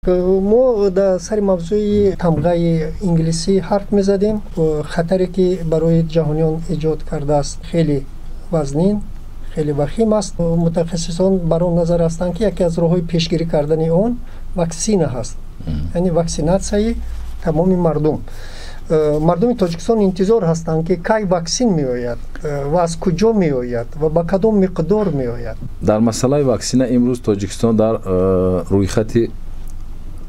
мо дар сари мавзӯи тамғаи инглисӣ ҳарф мезадем. хатаре ки барои ҷаҳониён эҷод кардааст хеле вазнин, хеле вахим аст. мутахассисон бар он назар ҳастанд ки яке аз роҳҳои пешгирӣ кардани он ваксина ҳаст, яъне ваксинатсияи тамоми мардуми тоҷикистон интизор ҳастанд ки кай ваксин меояд ва аз куҷо меояд ва ба кадом миқдор меояд. дар масъалаи ваксина имрӯз тоҷикистон дар рӯйхати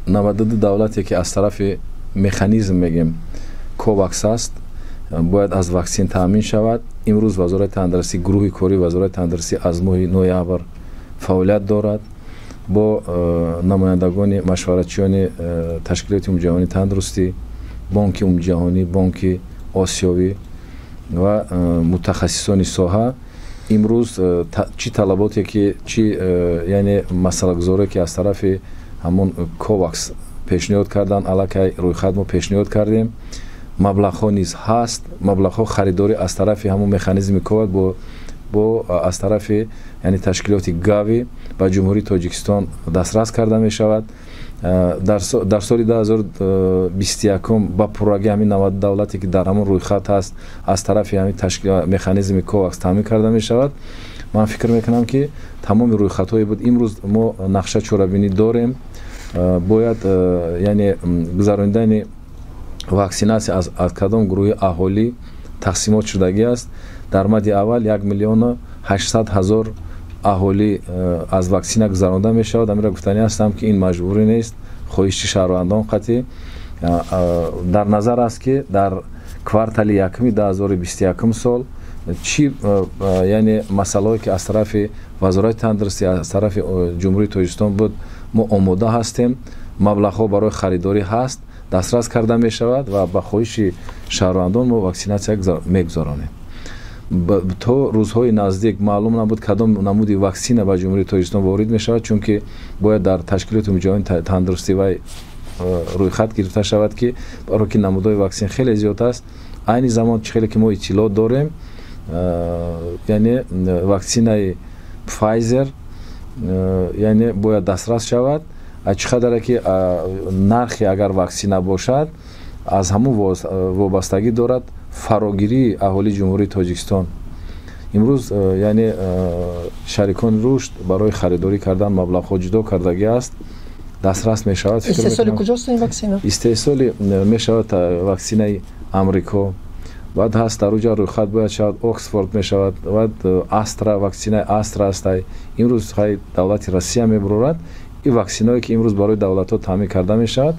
92 давлате ки аз тарафи механизм мегем ковакс аст, бояд аз ваксин таъмин шавад. имрӯз вазорати тандурустӣ, гурӯҳи кори вазорати тандурустӣ аз моҳи ноябр фаъолият дорад бо намояндагони машваратчиёни ташкилоти умумиҷаҳонии тандурустӣ, бонки умумиҷаҳонӣ, бонки осиёвӣ ва мутахассисони соҳа. имрӯз чӣ талаботе ки чӣ яъне масъалагузоре ки аз тарафи ҳамон ковакс пешниҳод карданд, аллакай рӯйхат мо пешниҳод кардем. маблағҳо низ ҳаст, маблағҳо харидорӣ аз тарафи ҳамон механизми ковакс бо аз тарафи яъне ташкилоти гави ба ҷумҳурии тоҷикистон дастрас карда мешавад. дар соли 2021 ба пуррагии ҳамин 90 давлате ки дар ҳамон рӯйхат ҳаст аз тарафи ҳамин механизми ковакс таъмин карда мешавад. ман фикр мекунам ки тамоми рӯйхатҳое буд. имрӯз мо нақша чорабинӣ дорем. бояд яъне гузарондани ваксинатсия аз кадом гурӯҳи аҳолӣ тақсимот шудагӣ аст. дар мадди аввал 1,8 млн. аҳолӣ аз ваксина гузаронда мешавад. амира гуфтанӣ ҳастам ки ин маҷбурӣ нест, хоҳиши шаҳрвандон қатъӣ. дар назар аст ки дар квартали якуми 2021 сол чӣ яъне масъалаҳое ки аз тарафи вазорати тандурустӣ, аз тарафи ҷумҳурии тоҷикистон буд, мо омода ҳастем. маблағҳо барои харидорӣ ҳаст, дастрас карда мешавад ва ба хоҳиши шаҳрвандон мо ваксинатсия мегузаронем. то рӯзҳои наздик маълум набуд кадом намуди ваксина ба ҷумҳурии тоҷикистон ворид мешавад, чунки бояд дар ташкилоти умумиҷаҳонии тандурустӣ вай рӯйхат гирифта шавад ки барои ки намудҳои ваксин хеле зиёд аст. айни замон чӣ хеле ки мо иттилоъ дорем, яъне ваксинаи Pfizer яъне бояд дастрас шавад. чӣ қадаре ки нархи агар ваксина бошад аз ҳамон вобастагӣ дорад фарогирии аҳолии ҷумҳурии тоҷикистон. имрӯз яъне шарикони рушд барои харидорӣ кардан маблағҳо ҷудо кардагӣ аст, дастрас мешавад. истеҳсоли куҷост ин ваксина? истеҳсоли мешавад ваксинаи амрико, баъд ҳаст дар уҷа рӯйхат бояд шавад оксфорд мешавад, баъд астра, ваксинаи астра астай имрӯз ҳай давлати Россия мебурорад. ин ваксиное ки имрӯз барои давлатҳо таъмин карда мешавад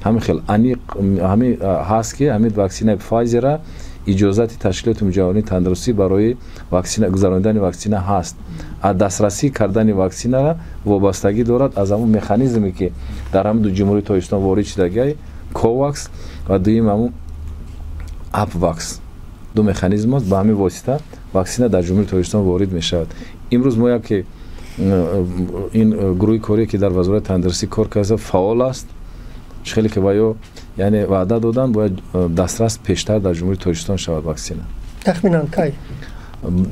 ҳамин хел аниқ ҳамин ҳаст ки ҳамин ваксинаи Pfizer иҷозати ташкилоти умумиҷаҳонии тандурустӣ барои ваксина гузарондани ваксина ҳаст. аз дастрасӣ кардани ваксина вобастагӣ дорад аз ҳамон механизме ки дар ҳамин ҷумҳурии тоҷикистон ворид шудагӣ ковакс ва дуюм ҳамон апвакс. ду механизм аст, ба ҳамин восита ваксина дар ҷумҳурии тоҷикистон ворид мешавад. имрӯз мо яке ин гурӯҳи коре ки дар вазорати тандурустӣ кор карда фаъол аст. чӣ хеле ки ваё яъне ваъда додан бояд дастрас пештар дар ҷумҳурии тоҷикистон шавад ваксина. тахминан кай?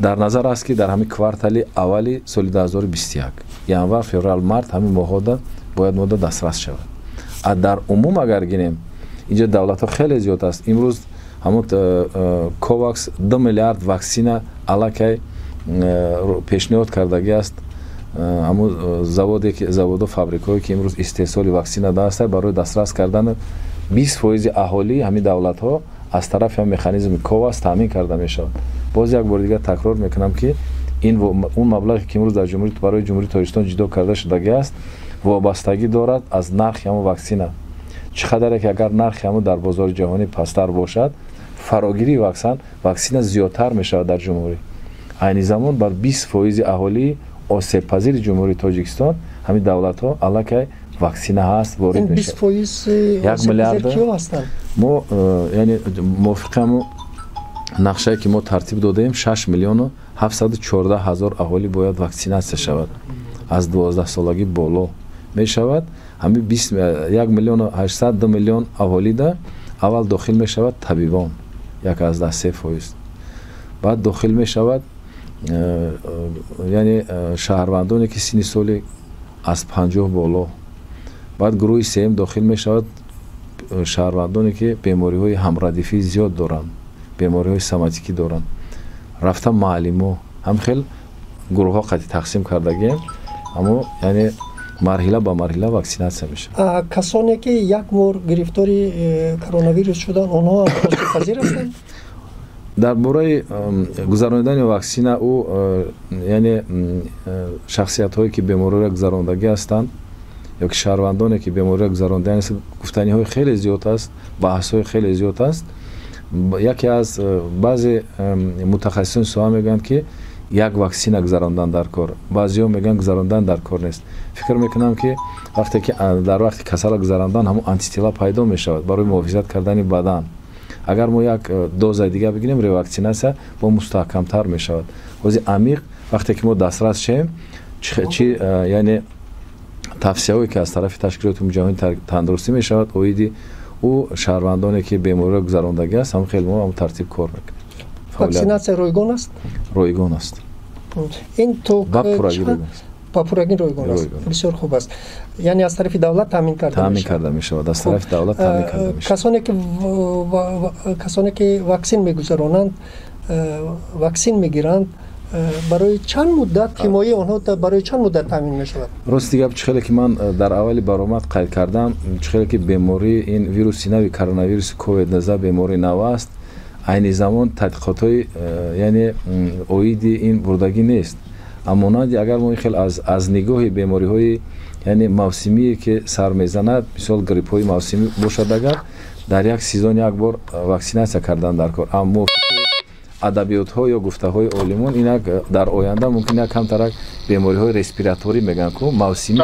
дар назар аст ки дар ҳамин квартали аввали соли 2021 январ, феврал, март ҳамин моҳода бояд мода дастрас шавад. дар умум агар гирем инҷа давлатҳо хеле зиёд аст. имрӯз ҳамон ковакс 2 миллиард ваксина аллакай пешниҳод кардагӣ аст. ҳамон заводу фабрикаҳое ки имрӯз истеҳсоли ваксина дастанд барои дастрас кардани 20% аҳолии ҳамин давлатҳо аз тарафи ҳамин механизми ковакс таъмин карда мешавад. боз як бори дигар такрор мекунам ки он маблағе ки имрӯз барои ҷумҳурии тоҷикистон ҷудо карда шудагӣ аст вобастагӣ дорад аз нархи ҳамон ваксина. чӣ қадаре ки агар нархи ҳамон дар бозори ҷаҳонӣ пасттар бошад, фарогирии ваксина зиёдтар мешавад дар ҷумҳурӣ. айни замон бар 20% аҳолии осебпазири ҷумҳурии тоҷикистон ҳамин давлатҳо аллакай ваксина ҳаст ворид мешавад. 20% 1 миллиард киё ҳастанд? мо яъне мувофиқи ҳамон нақшае ки мо тартиб додаем 6 миллиону 714 ҳазор аҳолӣ бояд ваксинатсия шавад. аз 12 солагӣ боло мешавад. ҳамин 1 миллиону 802 миллион аҳолида аввал дохил мешавад табибон 1.3%. баъд дохил мешавад яъне шаҳрвандоне ки синни соли аз 50 боло, баъд гурӯҳи сеюм дохил мешавад шаҳрвандоне ки бемориҳои ҳамрадифӣ зиёд доранд, бемориҳои соматикӣ доранд. рафта муаллимо ҳам хел гурӯҳҳо қати тақсим кардагием, аммо яъне марҳила ба марҳила ваксинатсия мешавад. касоне ки як бор гирифтори коронавирус шуданд, онҳо ҳам поштипазир ҳастанд? дар бораи гузарондани ваксина ӯ яъне шахсиятҳое ки бемориро гузарондагӣ ҳастанд ё ки шаҳрвандоне ки бемориро гузарондагӣ ҳастанд, гуфтаниҳои хеле зиёд аст, баҳсҳои хеле зиёд аст. яке аз баъзе мутахассисони суҳа мегӯянд ки як ваксина гузарондан дар кор, баъзеҳо мегӯянд гузарондан дар кор нест. фикр мекунам ки вақте ки дар вақти касала гузарондан ҳамон антитела пайдо мешавад барои муҳофизат кардани бадан. агар мо як дозаи дига бигирем, реваксинатсия бо мустаҳкамтар мешавад. ҳозир амиқ вақте ки мо дастрас шем чи яъне тавсияҳое ки аз тарафи ташкилоти ҷаҳонии тандурустӣ мешавад оиди ӯ шаҳрвандоне ки бемориро гузарондагӣ аст, ҳам хеле мо ҳам тартиб кор мекунем. ваксинатсия ройгон аст? Ройгон аст. ин то ба пуррагӣ ройгон аст. бисёр хуб аст. яъне аз тарафи давлат таъмин карда мешавад. аз тарафи давлат таъмин карда мешавад. касоне ки ваксин мегузаронанд, ваксин мегиранд, барои чанд муддат ҳимояи онҳо барои чанд муддат таъмин мешавад? рости гап чӣ хеле ки ман дар аввали баромад қайд кардам, чӣ хеле ки бемории ин вируси нави коронавируси COVID-19 бемории нав аст, айни замон тадқиқотҳои яъне оиди ин бурдагӣ нест. аммо монанди агар мо хел аз нигоҳи бемориҳои яъне мавсимие ки сар мезанад, мисол гриппҳои мавсимӣ бошад, агар дар як сезон як бор ваксинатсия кардан дар кор. аммо адабиётҳо ё гуфтаҳои олимон инак дар оянда мумкин як камтарак бемориҳои респираторӣ мегӯянд ку мавсимӣ